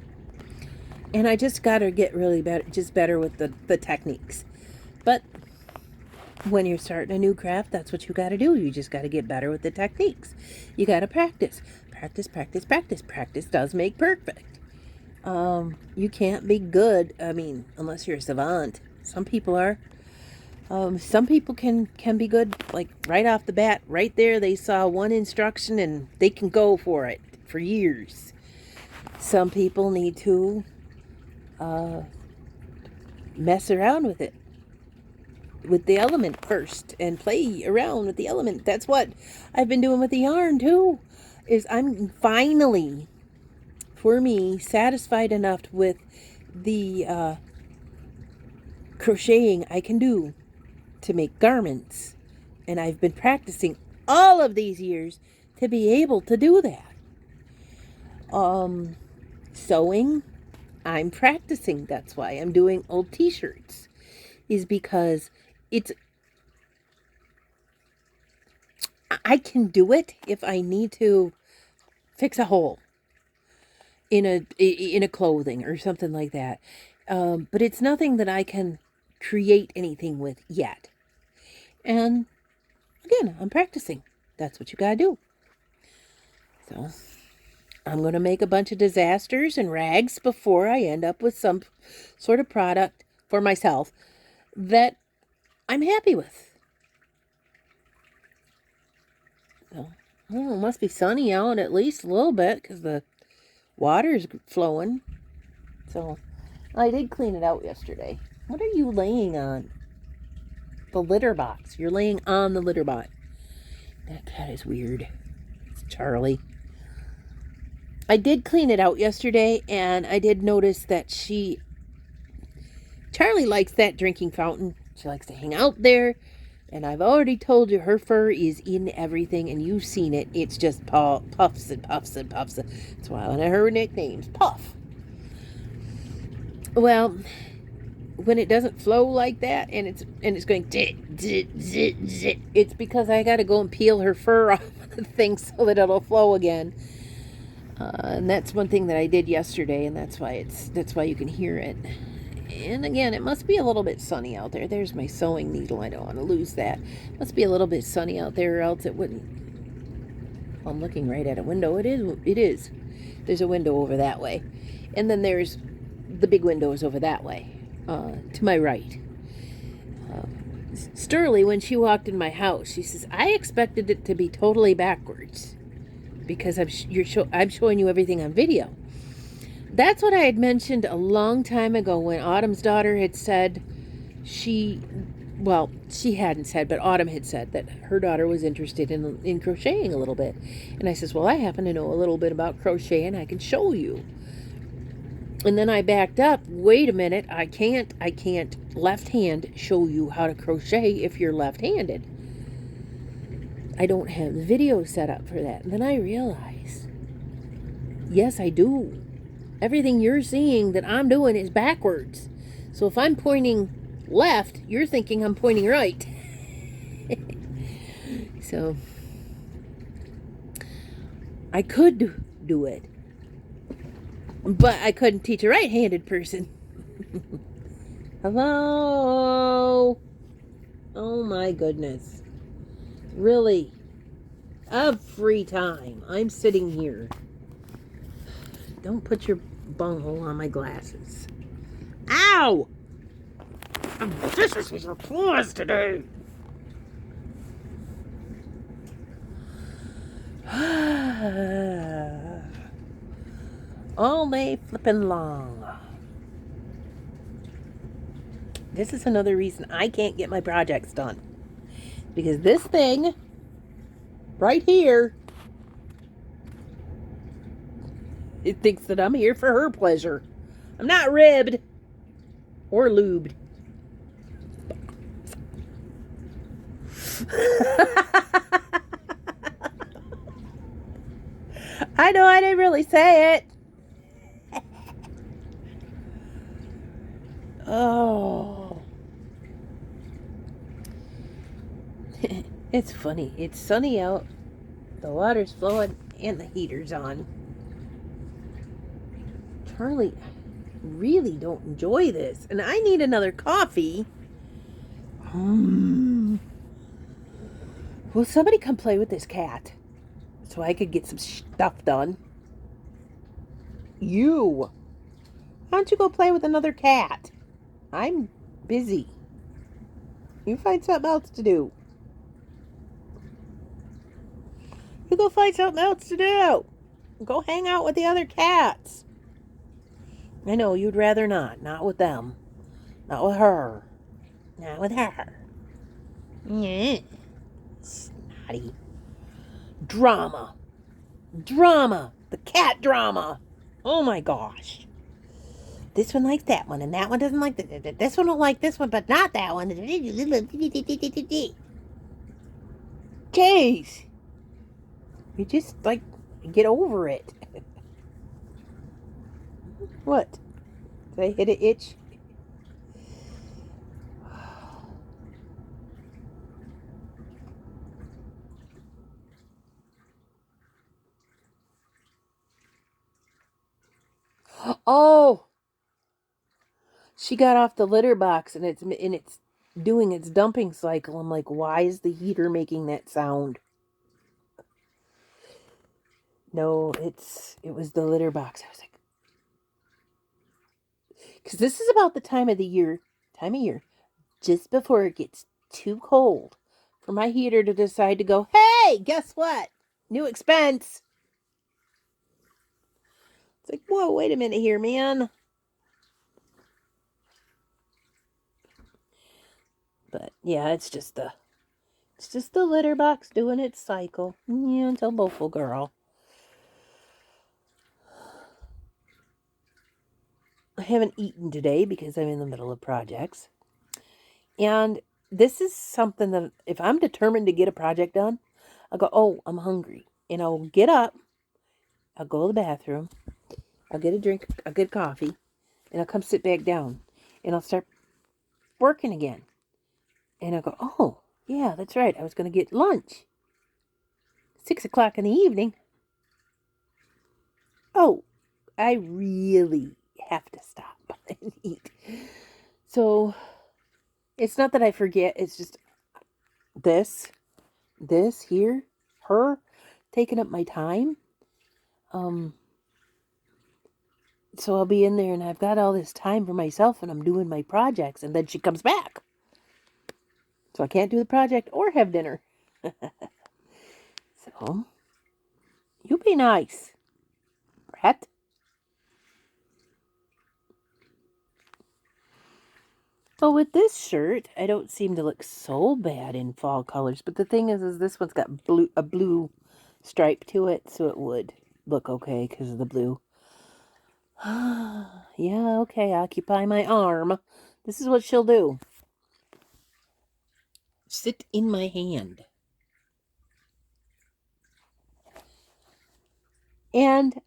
Speaker 2: And I just got to get really better with the techniques. But when you're starting a new craft, that's what you got to do. You just got to get better with the techniques. You got to practice. Practice, practice, practice. Practice does make perfect. You can't be good, unless you're a savant. Some people are. Some people can be good, like right off the bat. Right there, they saw one instruction and they can go for it for years. Some people need to mess around with it, with the element first, and play around with the element. That's what I've been doing with the yarn too, is I'm finally, for me, satisfied enough with the crocheting I can do to make garments. And I've been practicing all of these years to be able to do that. Sewing, I'm practicing. That's why I'm doing old t-shirts, is because I can do it if I need to fix a hole in a clothing or something like that. But it's nothing that I can create anything with yet. And again, I'm practicing. That's what you gotta do. So I'm going to make a bunch of disasters and rags before I end up with some sort of product for myself that I'm happy with. So, I don't know, it must be sunny out at least a little bit because the water's flowing. So I did clean it out yesterday. What are you laying on? The litter box. You're laying on the litter box. That cat is weird. It's Charlie. I did clean it out yesterday, and I did notice that Charlie likes that drinking fountain. She likes to hang out there, and I've already told you her fur is in everything, and you've seen it. It's just puffs and puffs and puffs. That's why one of her nicknames, Puff. Well, when it doesn't flow like that, and it's going zit, zit, zit, zit, it's because I got to go and peel her fur off thing so that it'll flow again. And that's one thing that I did yesterday, and that's why you can hear it. And again, it must be a little bit sunny out there. There's my sewing needle. I don't want to lose that. It must be a little bit sunny out there, or else it wouldn't. Well, I'm looking right at a window. It is. It is. There's a window over that way, and then there's the big windows over that way, to my right. Sterling, when she walked in my house, she says, "I expected it to be totally backwards, because I'm showing you everything on video." That's what I had mentioned a long time ago when Autumn's daughter had said she hadn't said, but Autumn had said that her daughter was interested in crocheting a little bit. And I says, well, I happen to know a little bit about crochet and I can show you. And then I backed up. Wait a minute. I can't left hand show you how to crochet if you're left-handed. I don't have the video set up for that. And then I realized, yes, I do. Everything you're seeing that I'm doing is backwards. So if I'm pointing left, you're thinking I'm pointing right. So I could do it, but I couldn't teach a right-handed person. Hello? Oh my goodness. Really? Every time I'm sitting here. Don't put your bunghole on my glasses. Ow! This is your claws today. All day flipping long. This is another reason I can't get my projects done. Because this thing, right here, it thinks that I'm here for her pleasure. I'm not ribbed or lubed. I know I didn't really say it. Oh. It's funny. It's sunny out. The water's flowing and the heater's on. Charlie, I really don't enjoy this. And I need another coffee. Will somebody come play with this cat so I could get some stuff done? You. Why don't you go play with another cat? I'm busy. You find something else to do. You go find something else to do. Go hang out with the other cats. I know you'd rather not. Not with them. Not with her. Not with her. Yeah. Snotty. Drama. Drama. The cat drama. Oh my gosh. This one likes that one, and that one doesn't like that. This one will like this one, but not that one. Jeez. You just, get over it. What? Did I hit an itch? Oh! She got off the litter box and it's doing its dumping cycle. I'm like, why is the heater making that sound? No, it was the litter box. I was like, because this is about the time of year, just before it gets too cold for my heater to decide to go, hey, guess what? New expense. It's like, whoa, wait a minute here, man. But yeah, it's just the litter box doing its cycle. Yeah, until both will girl. I haven't eaten today because I'm in the middle of projects. And this is something that if I'm determined to get a project done, I'll go, oh, I'm hungry. And I'll get up, I'll go to the bathroom, I'll get a drink, I'll get coffee, and I'll come sit back down. And I'll start working again. And I'll go, oh, yeah, that's right. I was going to get lunch. 6 o'clock in the evening. Oh, I really have to stop and eat. So it's not that I forget, it's just this here, her taking up my time. So I'll be in there and I've got all this time for myself and I'm doing my projects and then she comes back. So I can't do the project or have dinner. So, you be nice, Brett. Well, with this shirt, I don't seem to look so bad in fall colors. But the thing is this one's got a blue stripe to it, so it would look okay because of the blue. Yeah, okay, occupy my arm. This is what she'll do. Sit in my hand. And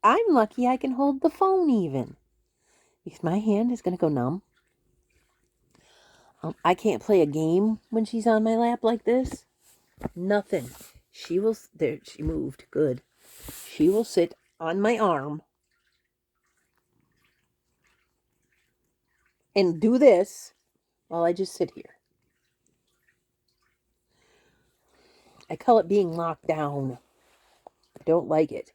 Speaker 2: I'm lucky I can hold the phone even. Because my hand is going to go numb. I can't play a game when she's on my lap like this. Nothing. She will... There, she moved. Good. She will sit on my arm and do this while I just sit here. I call it being locked down. I don't like it.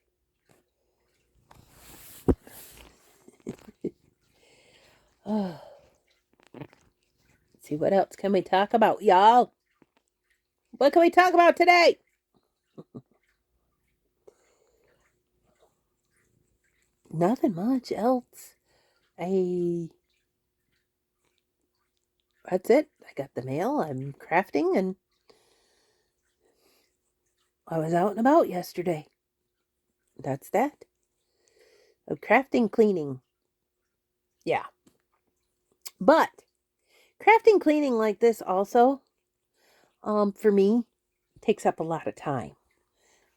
Speaker 2: See, what else can we talk about, y'all? What can we talk about today? Nothing much else. That's it. I got the mail. I'm crafting, and I was out and about yesterday. That's that. Crafting, cleaning. Yeah. But crafting, cleaning like this also, for me, takes up a lot of time.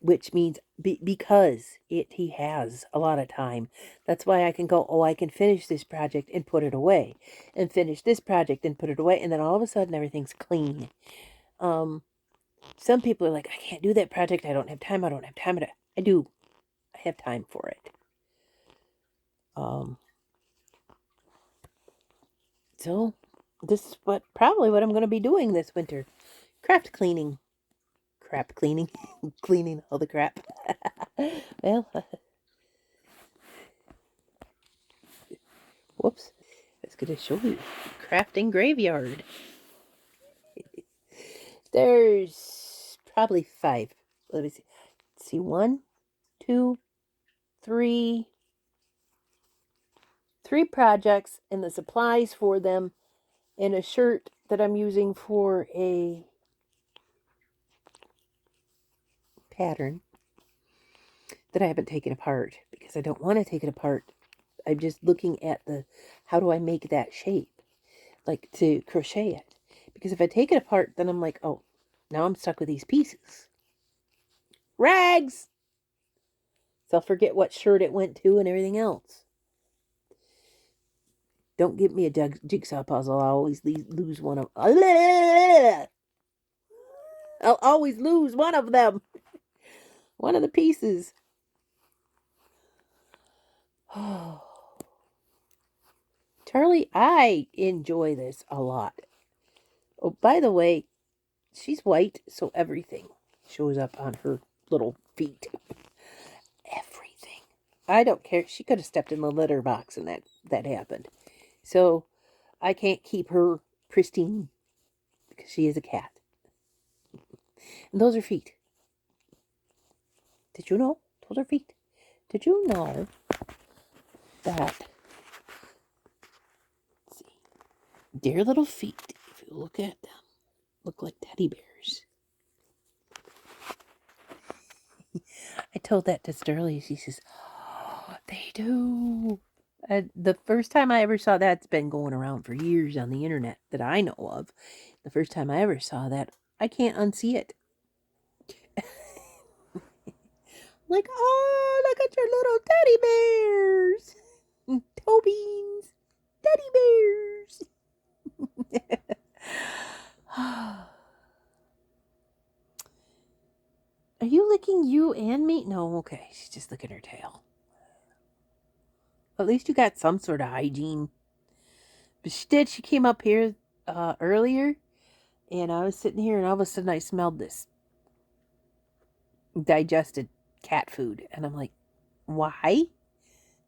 Speaker 2: Which means because he has a lot of time. That's why I can go, oh, I can finish this project and put it away. And finish this project and put it away. And then all of a sudden everything's clean. Some people are like, I can't do that project. I don't have time. I do. I have time for it. So this is probably what I'm going to be doing this winter. Craft cleaning. Crap cleaning. Cleaning all the crap. Well, whoops. I was going to show you. Crafting graveyard. There's probably 5. Let me see. Let's see. 1, 2, 3. 3 projects and the supplies for them, and a shirt that I'm using for a pattern that I haven't taken apart because I don't want to take it apart. I'm just looking at how do I make that shape, like to crochet it. Because if I take it apart, then I'm like, oh, now I'm stuck with these pieces. Rags! So I'll forget what shirt it went to and everything else. Don't give me a jigsaw puzzle. I'll always lose one of... I'll always lose one of them. One of the pieces. Oh. Charlie, I enjoy this a lot. Oh, by the way, she's white, so everything shows up on her little feet. Everything. I don't care. She could have stepped in the litter box and that happened. So I can't keep her pristine because she is a cat. And those are feet. Did you know? Those are feet. Did you know that? Let's see. Dear little feet, if you look at them, look like teddy bears. I told that to Sterling. She says, oh, they do. The first time I ever saw that, it's been going around for years on the internet that I know of. The first time I ever saw that, I can't unsee it. Like, oh, look at your little teddy bears. Tobies. Teddy bears. Are you licking you and me? No, okay. She's just licking her tail. At least you got some sort of hygiene. But she did. She came up here earlier, and I was sitting here, and all of a sudden I smelled this digested cat food. And I'm like, why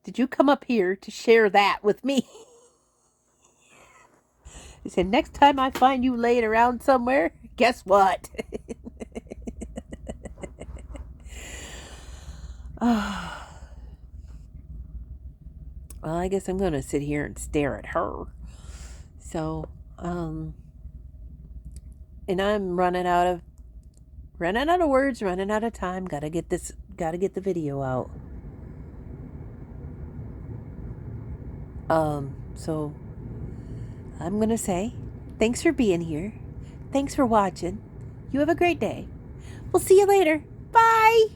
Speaker 2: did you come up here to share that with me? He said, next time I find you laying around somewhere, guess what? Well, I guess I'm going to sit here and stare at her. So, and I'm running out of words, running out of time. Gotta get the video out. So I'm going to say, thanks for being here. Thanks for watching. You have a great day. We'll see you later. Bye.